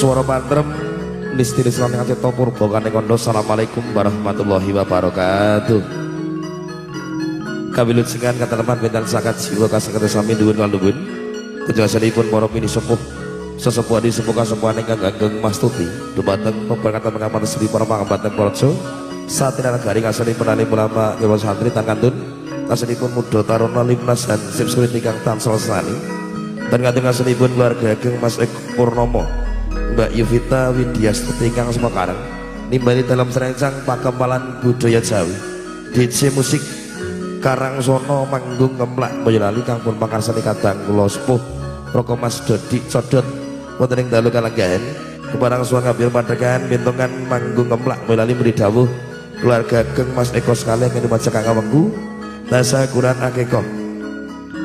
Suara pantrem Nisti Islam yang Cipto Purba Kondo. Assalamualaikum warahmatullahi wabarakatuh. Kabilut singan kata teman bentan sakat jiwa kasih sami duwun kalduwun. Kejasanipun para pini sepuh sesepuh di sepuh kasepuhan ingkang ageng mastuti dumateng pemberkatan pengaman sri para pangambaten praja satina negari ngasanipun alim ulama dewa santri tangkantun ngasanipun muda taruna limnas dan sipskurit ingkang tansel sani dan kanthi ngasanipun keluarga ageng Mas Eko Purnomo Mbak Yuvita Widyastuti ingkang semekareng nimbali dalam serencang pakempalan budaya Jawi DJ musik Karangsono manggung ngemlak Boyolali kang pun pangarsani kadang kula sepuh Roko Mas Dodi Codot wonten ing dalu kalenggahan keparang suang ngambil padekan bintungan manggung ngemlak Boyolali mri dawuh keluarga ageng Mas Eko sekali yang dimaca kang awengku nasa Quran akeko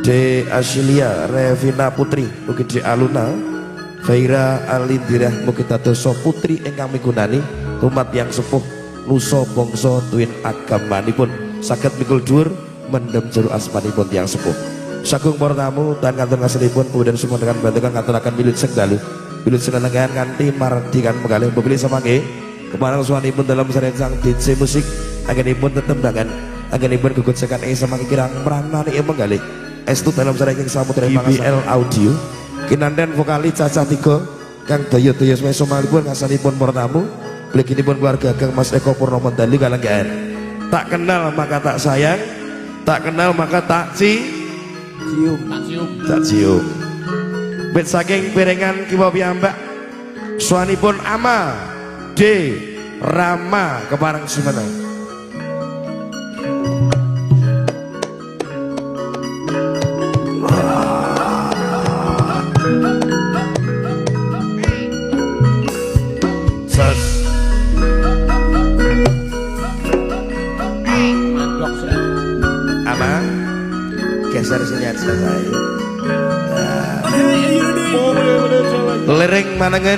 De Asilia Revina Putri mugi De Aluna Faira Alindirah mugi dadosa putri ingkang migunani umat yang sepuh nusa bangsa tuwin agamanipun saged mikul dhuwur mendem jero asmanipun tiyang sepuh. Sagung para tamu dan kantor ngasilipun kemudian semua dengan bantuan ngaturaken milut sing dalu. Milut senengan kanthi mardikan penggalih mobil samangke kemarang suwanipun dalam serencang DJ musik anggenipun tetembangan anggenipun gugut sekan samangke kirang meranani penggalih. Estu dalam serencang samudra IBL audio kinanden vokali cacah 3 kang daya-daya semalipun ngasanipun para tamu beliginipun keluarga Kang Mas Eko Purnomo dalu kalenggahan. Tak kenal maka tak sayang, tak kenal maka tak cium. Tak cium. Bet saking piringan kiwa piyambak suwanipun Ama D Rama kepareng Sumeneng. Geser sini aja saya. Lereng manengen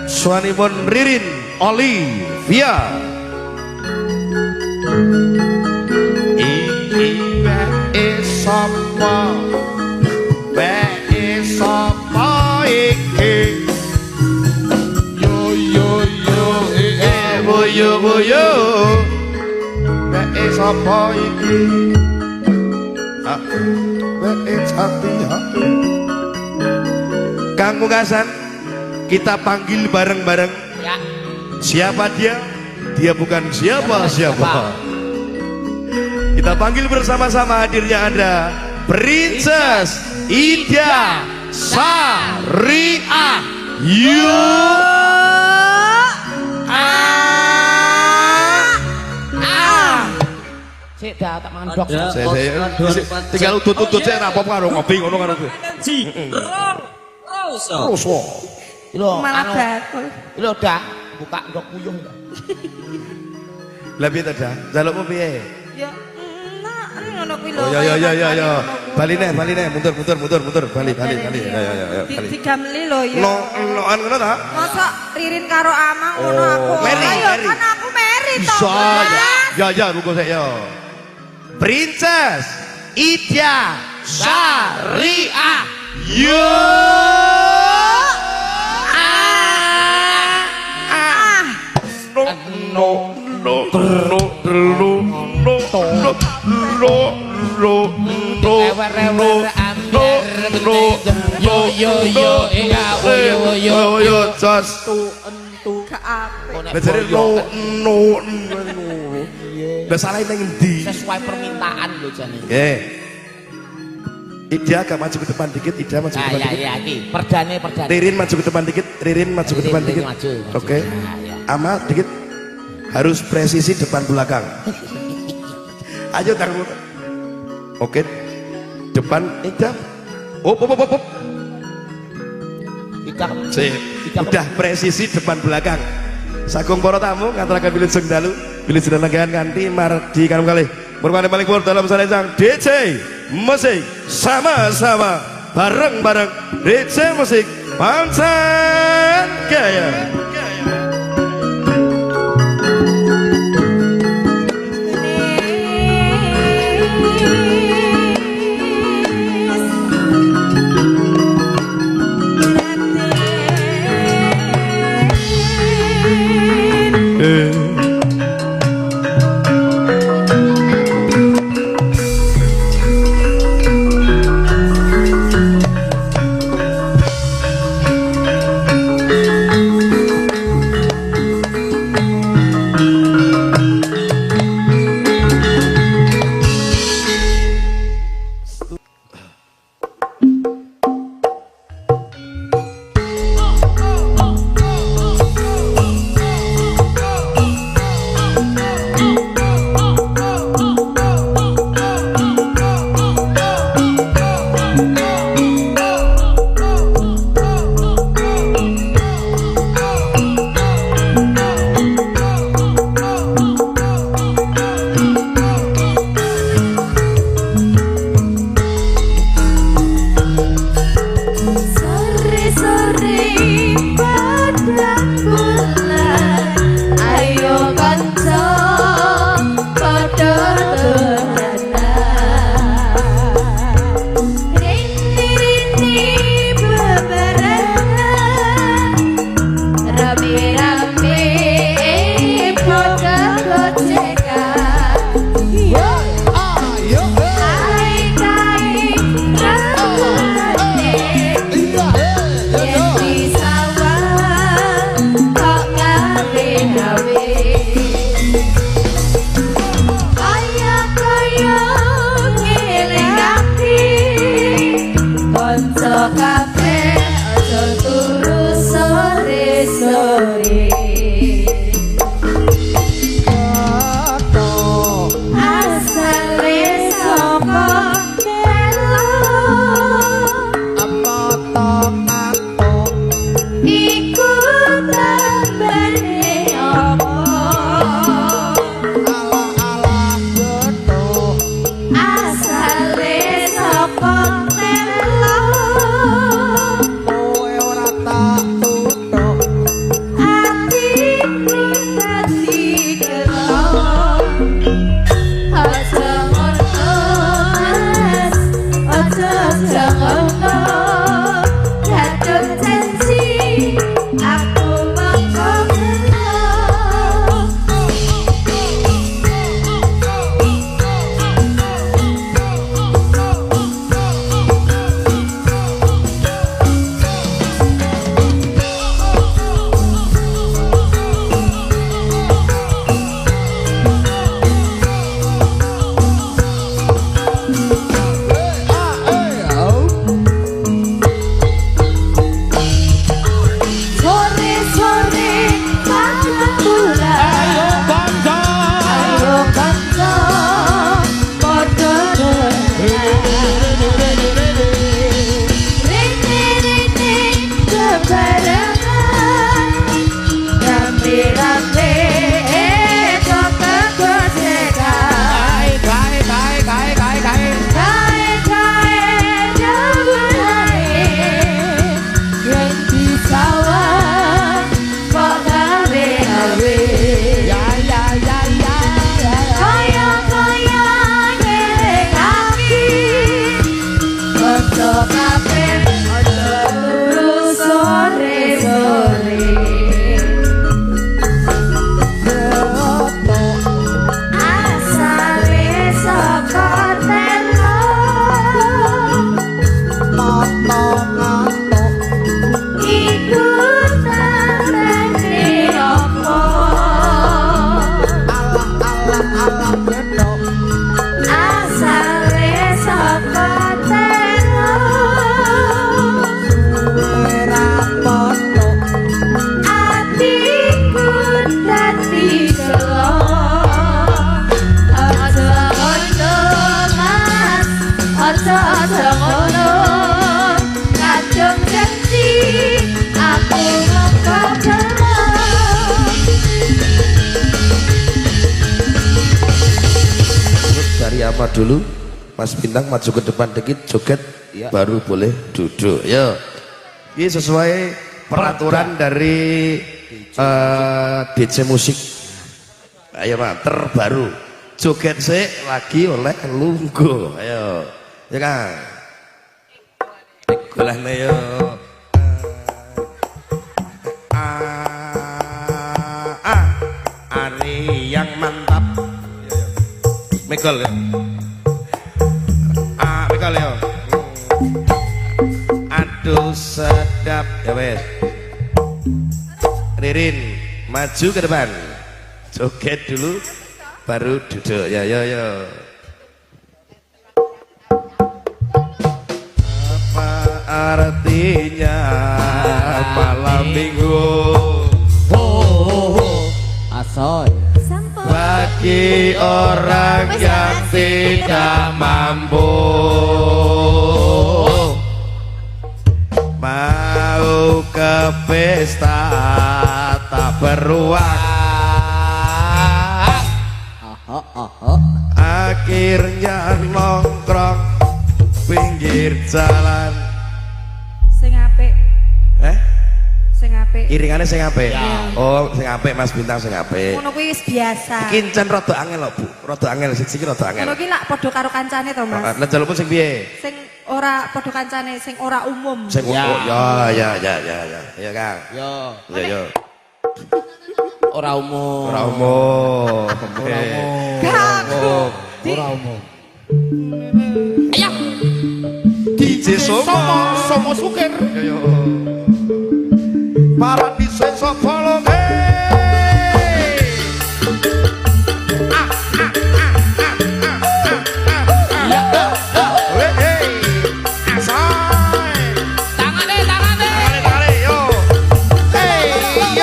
suwanipun Ririn Olivia. Iki wae sapa? Wae sapa iki? Yo yo yo boyo boyo. Wae sapa iki? Kang Mungkasan kita panggil bareng-bareng ya. Siapa dia? Dia bukan siapa-siapa. Kita panggil bersama-sama hadirnya ada Princess Ida Syariah. Sik dah tak mangan dok. Tinggal tutut saya rapopo karo ngopi ngono karo kowe. Roso. Lho, malah bakul. Lho dah buka ndok puyuh. Lah piye ta, Dah? Jalukmu piye? Ya enak ngono kuwi lho. Oh ya. Bali neh, mundur. Bali. Ya. Digamli lho ya. Loan ngono ta? Mosok Ririn karo Amang ngono aku. Ayo kan aku Mary to. Ya, ruko sik ya. Princess Ida Syariah. Salah nang endi? Sesuai permintaan lho jane. Nggih. Ida agak maju ke depan dikit, Ida maju ke depan dikit. Ya iki, perdane. Ririn maju ke depan dikit, Ririn maju ke depan dikit. Oke. Ama dikit. Harus presisi depan belakang. Ayo taruh. Oke. Depan Ida. Op. Udah presisi depan belakang. Sagung para tamu ngaturaken bilih sing dalu, bilih jenengan kanthi mardi karo kalih. Murmane paling pur dalam sarencang DJ musik sama-sama bareng-bareng DJ musik Pancen Gaya. sore asale sapa telo apa to ngatuk iku tambane apa ala-ala betul asale sapa telo kowe ora tak tutuk atiku dadi gelo aja ngono mas aja ngono jatuh janji aku mongko gelo sore-sore malam bulan ayo kanca padha rene-rene bebarengan rame-rame kok kegosekan kae-kae jabulae yen disawah kok gawe-gawe kaya-kaya ngelek kaki ojo kabeh ojo turu sore-sore asale saka telo iku tambane apa asale saka telo atiku dadi gelo aja ngono mas aja ngono kadung janji aku mongko gelo Dari apa dulu? Mas Bintang maju ke depan dikit, joget, baru boleh duduk. Yo, ini sesuai peraturan dari DJ musik. Ayo Pak, terbaru. Joget sih lagi oleh lungguh. Ayo, ya Kang. Golane yo. Ari yang mantap. Mikol ya. Mikol ya. Aduh sedap ya wes. Ririn maju ke depan. Joget dulu baru duduk ya yo yo. Apa artinya malam minggu? asoy Bagi orang yang tidak mampu mau ke pesta tak beruang, akhirnya nongkrong pinggir jalan. Sing apik. Sing apik. Iringannya sing apik. Oh, sing apik Mas Bintang sing apik. Ngono kuwi wis biasa. Iki encen rada angel lho, Bu. Rada angel siji rada angel. Ngono ki lak padha karo kancane to, Mas. Nek jalukmu sing piye? Sing ora padha kancane, sing ora umum. Sing Ya. oh, ya. Ya, Kang. yo Ya. ora umum Ora umum. ora umum DJ Somo sukir Ya. Paradise sapa longe. tangane Tangane yo. Hey.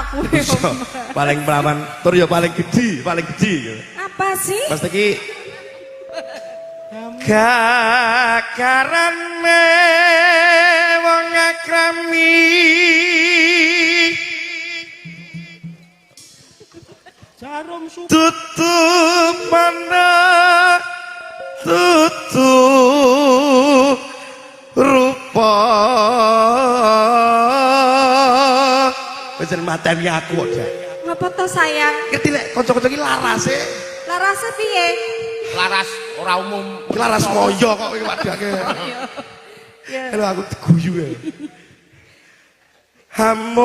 aku. Paling perawan, tur ya paling gede. Apa sih? Mas iki Kakarane wong akrami Jarum tutup mana tutup rupa Pancen mateni aku kok. Ngapa to sayang? Ngerti lek kanca-kanca iki larase. Larase piye? laras ora umum. Iki laras moyo kok iki wadake. Halo aku diguyu ya. Hamun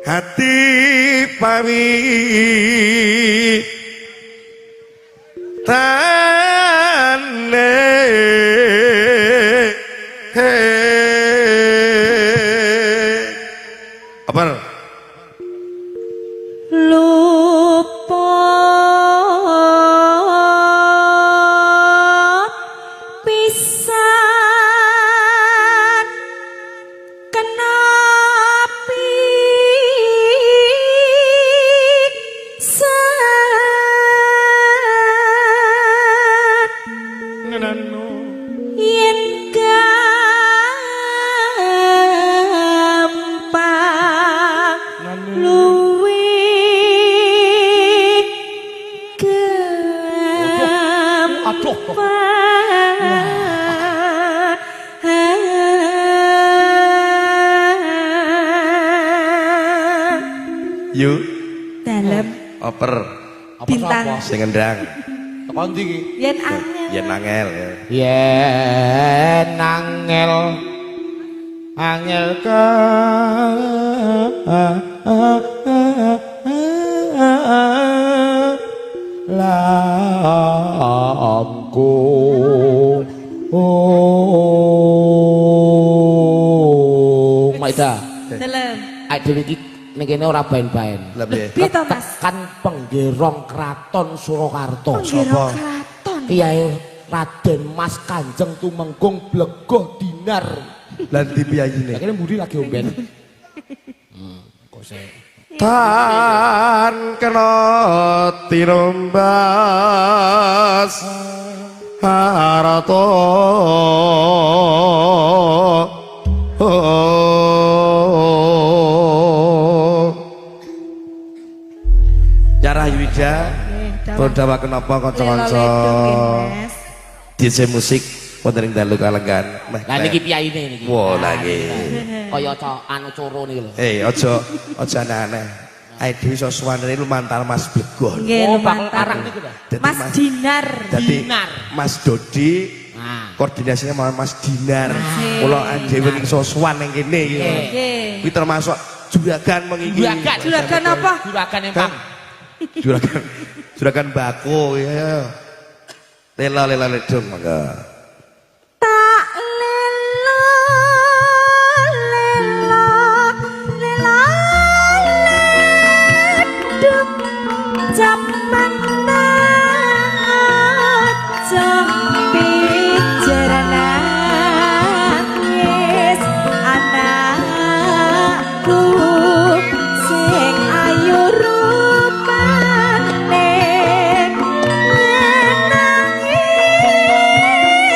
hati pami tane apa Lupa pisan kenapi yen gampang luwih gampang yuk dalam oper bintang sing ngendang Teko ndi iki? yen angel yen angel ya. Yen angel ke lamku Maida dalam ae dhewe iki ning kene ora baen-baen. Lebih piye to Mas? Kan penggerong kraton Surakarta. Penggero kraton Kiai Raden Mas Kanjeng Tumenggung Blegoh Dinar. lan dipiyayine Akhirnya mburi lagi omben. Kok sik. tan kena tirombas harata Cara Yuda Bodawa kenapa kanca-kanca DJ musik wonten ing dalu kalengan. Lah niki piyaine niki. Wah lagi. Kaya anu coro niki lho. Aja aneh-aneh. Ae dhewe iso suwanene lumantar Mas Blegoh. nggih bakal lumantar arang niku lho. Dadi Mas Dinar Dadi Dinar. Mas Dodi Nah. koordinasinya sama Mas Dinar. Kula dhewe iso suwan ning kene iki. nggih Kuwi termasuk juragan mengingi. juragan apa? Juragan empang. Juragan bako ya. Lela ledong mangga. tak lelo leduk jaman jampi nangis anakku sing ayu rupane nangis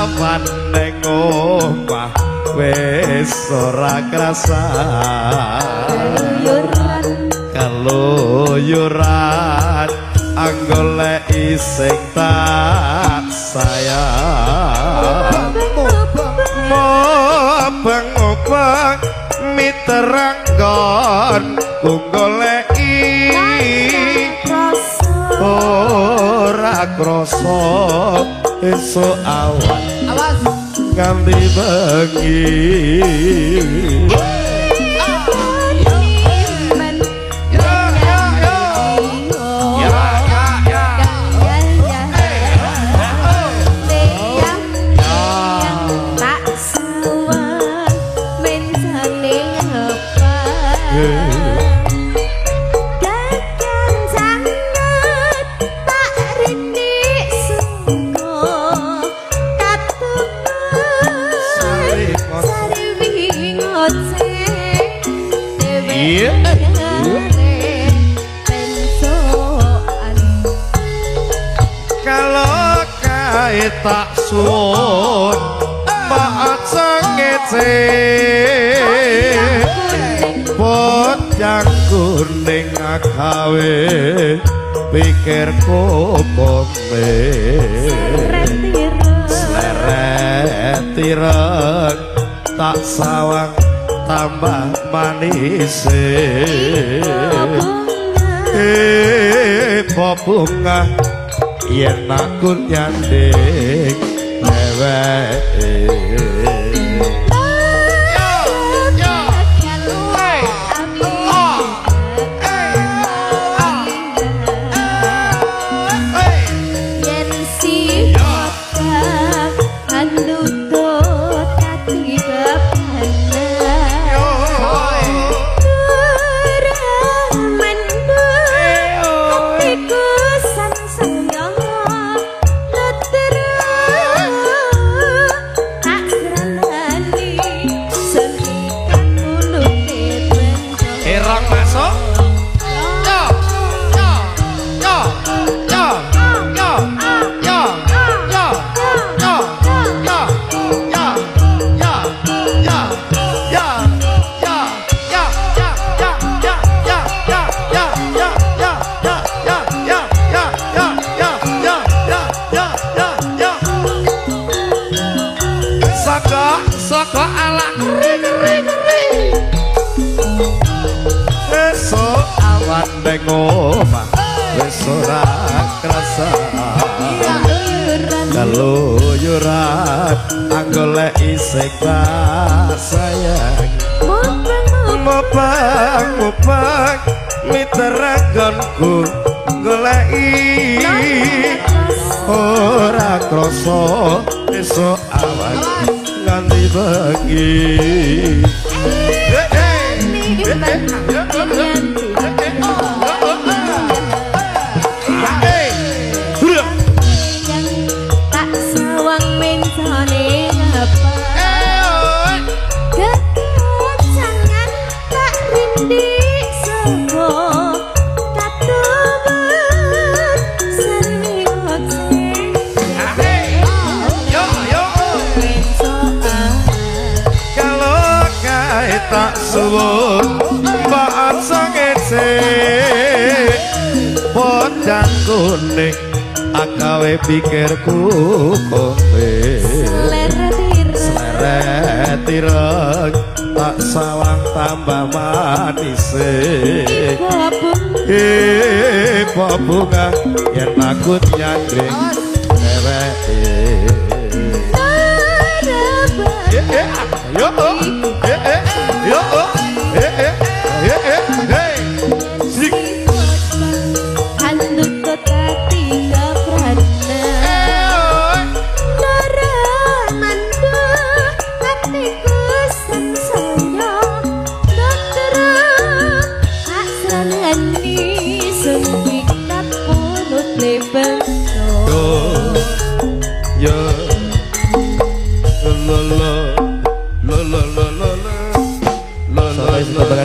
awan ning omah wis ora krasa kaluyuran anggoleki sing tak sayang mobeng-mobeng miteranggon goleki ora krasa esuk awan nganti bengi kalau kae tak suwun maat sengece bocah kuning agawe pikirku pome sleret tireng tak sawang tambah manis bunga yen aku nyanding dheweke saka ala kering esuk awan ning omah wis ora krasa kaluyuran anggoleki sing sayang mopang miteranggonku goleki ora krasa esuk awan nganti bengi tak sawang mencane ngapa kekencangan tak rindik sego katuban seni tak suwun maaf sangece bocah kuning agawe pikirku kowe sleret ireng tak sawang tambah manis bunga yen aku nyandring dheweke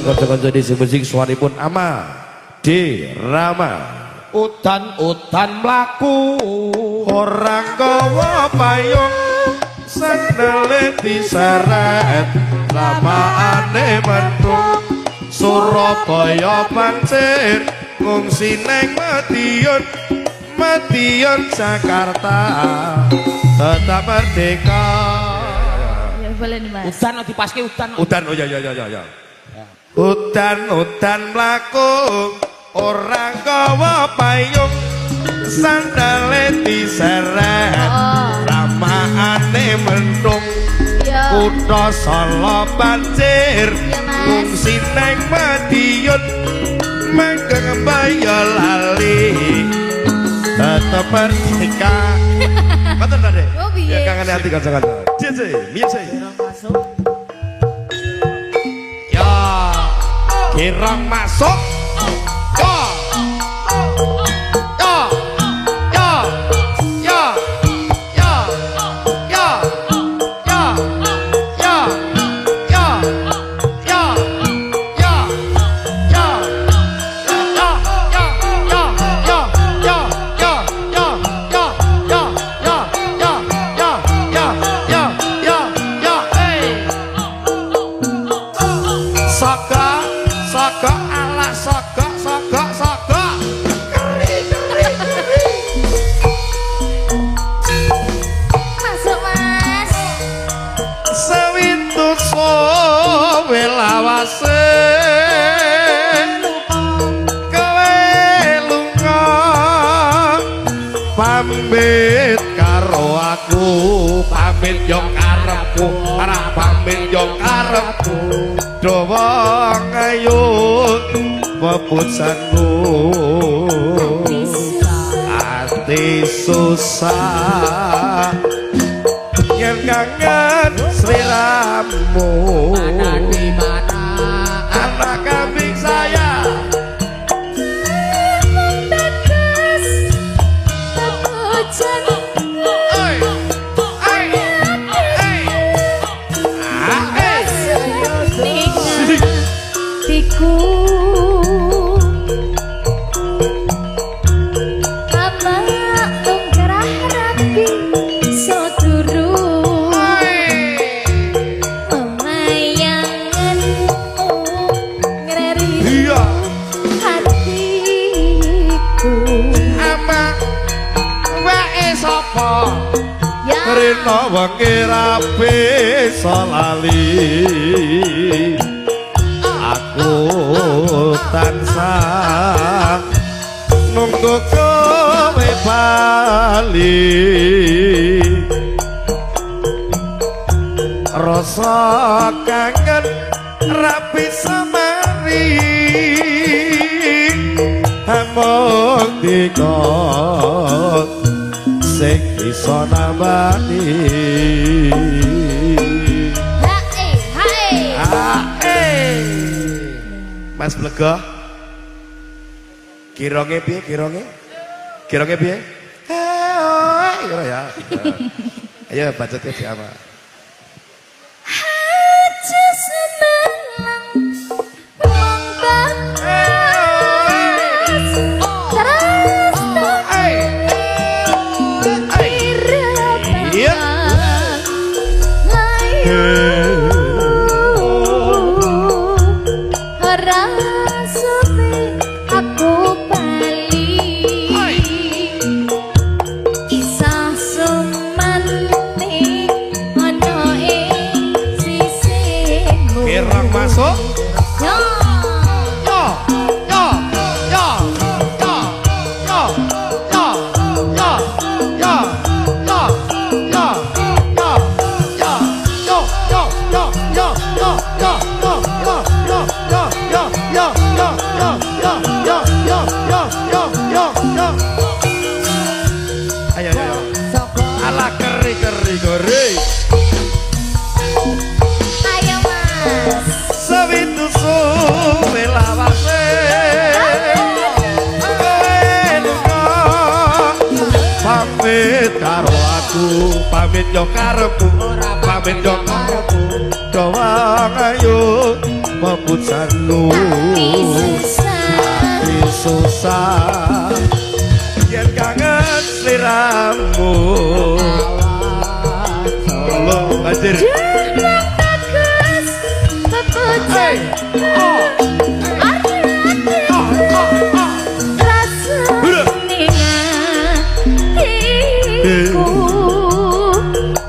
konco-konco di musik suaripun Ama D Rama udan-udan mlaku orang gawa payung sandale diseret ramaane mentung Surabaya pancir ngungsi neng Madiun Jakarta tetap merdeka. Ya boleh nih Mas. Udan dipaske udan. Udan, oh ya. Udan mlaku ora gawa payung sandale diseret ramaane mentung Ya. kutha Solo banjir Ya, Mas. ngungsi neng Madiun menggeng baya lali tetep merdeka. Betul tadi? Oh, piye? Ya kangen hati kanca-kanca. Jese, biasa. Masuk. Ya, kirang masuk. Masuk Mas. Sewintu sowe lawase kowe lunga pamit karo aku pamit yo karepku ora pamit yo karepku dawa ngayun pepusanku ati susah yen kangen sliramu Di mana anak kambing saya Membekas hujan. oi oi Tiku apa ungkrah rapi soduru memayanganmu ngereri iya hatiku apa wae sapa ya rena wengi rapi solali aku tansah nunggu kowe bali rasa kangen rapi semari among dikot sing iso nambani hae Mas Blega kironge piye kironge piye kira ya ayo bacotnya siapa aja semelang membahas terus Iya. Kirang masuk ayo ala keri Ayo Mas. sawitu suwe lawase pamit karo aku pamit yo karepku pamit yo karepku doa ayo memujanmu hati susah yen kangen sliramu Solo banjir. Jeneng bagus pepucang rasa hatiku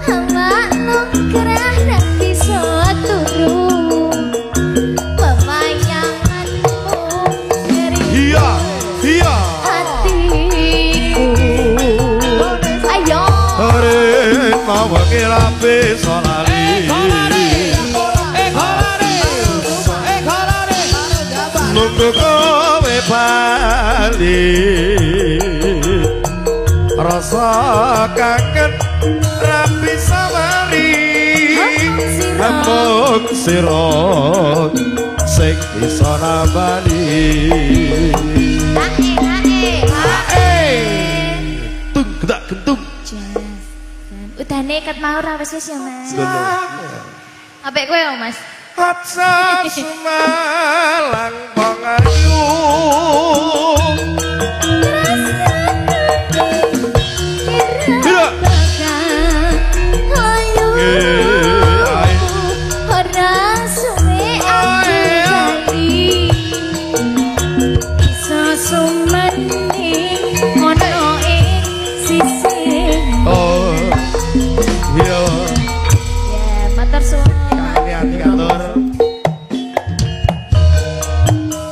awak nongkrah dan bisa turu pemayanganmu ngeri Iya, iya. hatiku ayo Ring mau ngilapi solali. Nunggu kowe bali. Rasa kangen ra bisa mari. Amung sira sing bisa nambani. Tung gedak gentung. udah nekat mau ra wis ya Mas apik kowe ya Mas Hatsa Semalang Pangayu Tidak ora suwe aku bali iso sumeni ono ing sisi Oh iya ya matur suwun hati-hati katur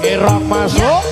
Irong masuk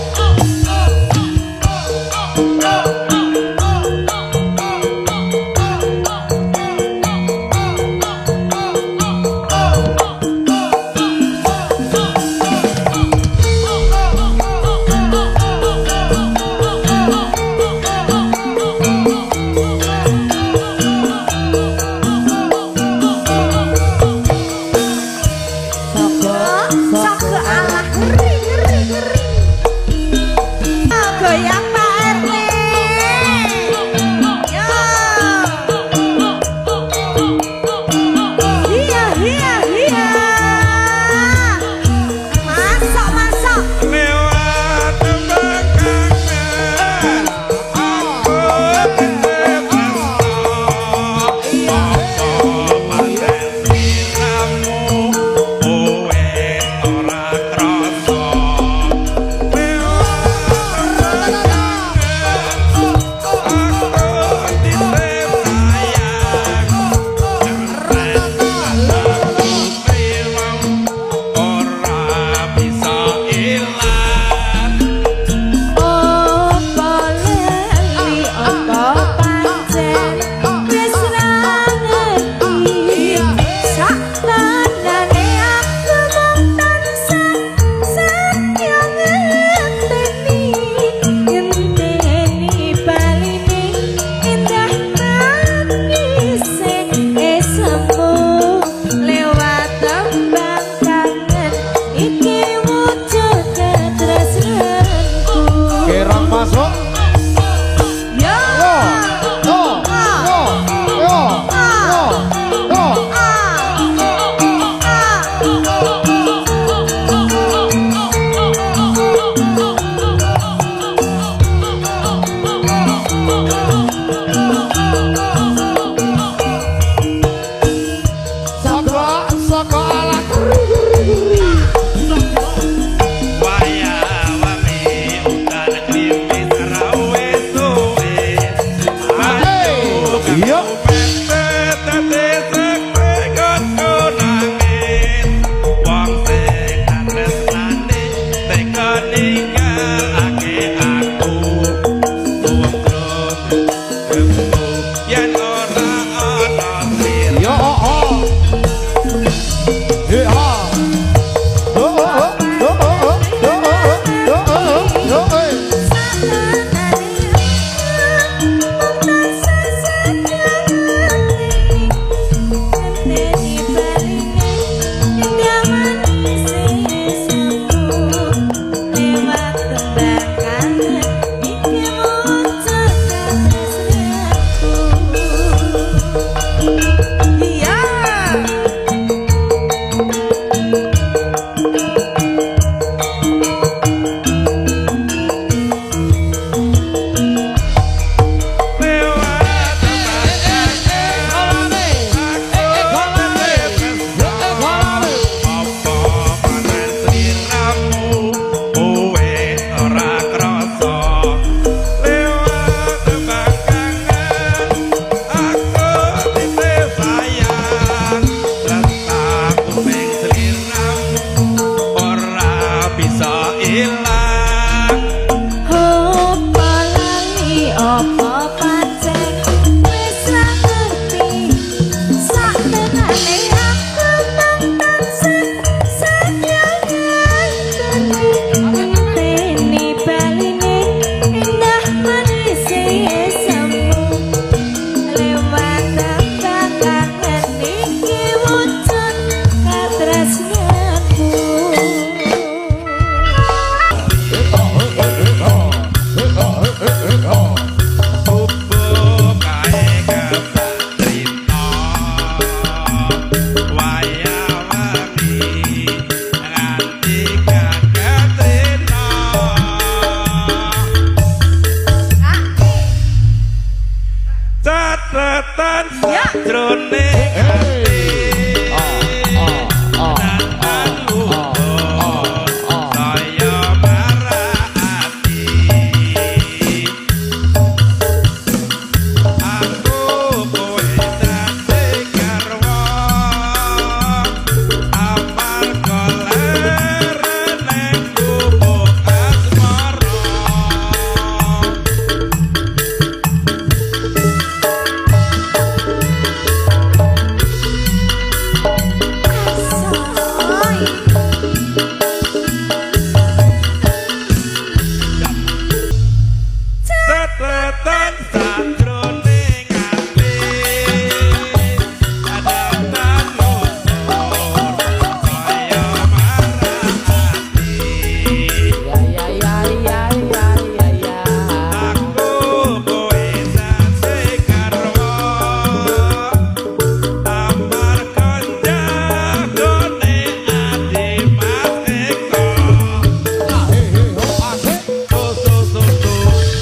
bojone